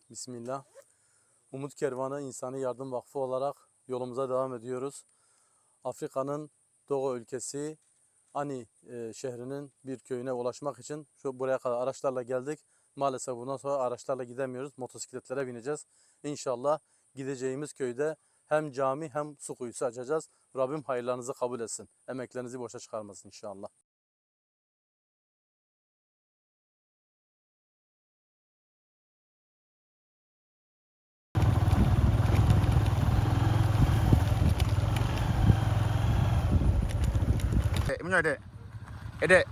Bismillah. Umut Kervanı İnsani Yardım Vakfı olarak yolumuza devam ediyoruz. Afrika'nın Doğu ülkesi Ani şehrinin bir köyüne ulaşmak için buraya kadar araçlarla geldik. Maalesef bundan sonra araçlarla gidemiyoruz. Motosikletlere bineceğiz. İnşallah gideceğimiz köyde hem cami hem su kuyusu açacağız. Rabbim hayırlarınızı kabul etsin. Emeklerinizi boşa çıkarmasın inşallah. Mun ada. Ada.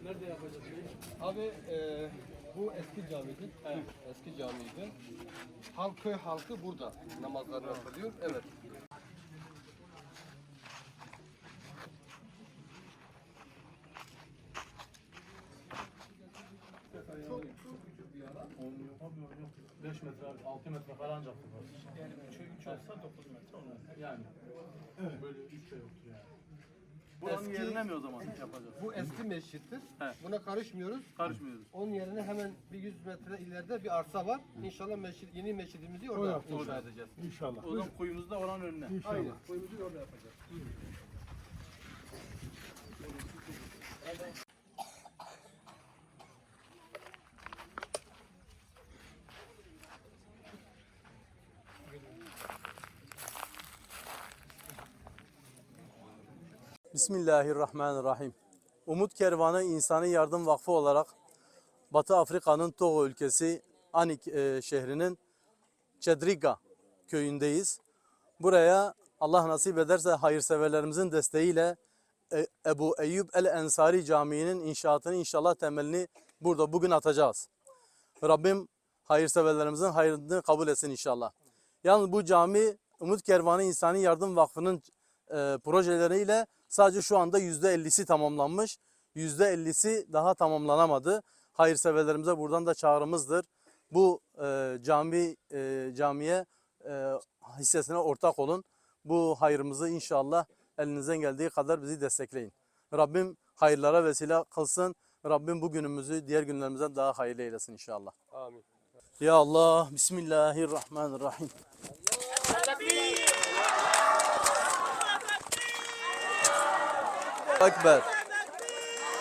Nerede yapacağız? Abi bu eski camiydi. Evet. Eski camiydi. Köy halkı burada namazlarını kılıyor. Evet. Çok küçük bir alan. 5 metre, 6 metre falan ancak var. Yani 3 olsa 9 metre olur. Yani. Evet. Böyle 3 de yoktur yani. Buranın yerine mi o zaman yapacağız? Bu eski mescittir. He. Buna karışmıyoruz. Karışmıyoruz. Onun yerine hemen bir 100 metre ileride bir arsa var. İnşallah yeni mescidimizi orada inşa edeceğiz. İnşallah. O zaman kuyumuzu da oranın önüne. Aynen. Kuyumuzu orada yapacağız. Bismillahirrahmanirrahim. Umut Kervanı İnsani Yardım Vakfı olarak Batı Afrika'nın Togo ülkesi Anik şehrinin Çedriga köyündeyiz. Buraya Allah nasip ederse hayırseverlerimizin desteğiyle Ebu Eyyub el-Ensari Camii'nin inşaatını inşallah temelini burada bugün atacağız. Rabbim hayırseverlerimizin hayrını kabul etsin inşallah. Yalnız bu cami Umut Kervanı İnsani Yardım Vakfı'nın projeleriyle sadece şu anda %50'si tamamlanmış. %50'si daha tamamlanamadı. Hayırseverlerimize buradan da çağrımızdır. Bu camiye hissesine ortak olun. Bu hayrımızı inşallah elinizden geldiği kadar bizi destekleyin. Rabbim hayırlara vesile kılsın. Rabbim bu günümüzü diğer günlerimizden daha hayırlı eylesin inşallah. Amin. Ya Allah, Bismillahirrahmanirrahim. Ekber.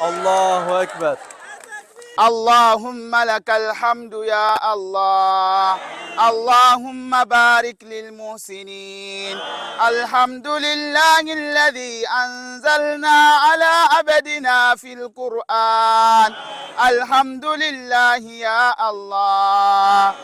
Allahu Ekber. اللهم لك الحمد يا الله اللهم بارك للمحسنين الحمد لله الذي أنزلنا على عبدنا في القرآن الحمد لله يا الله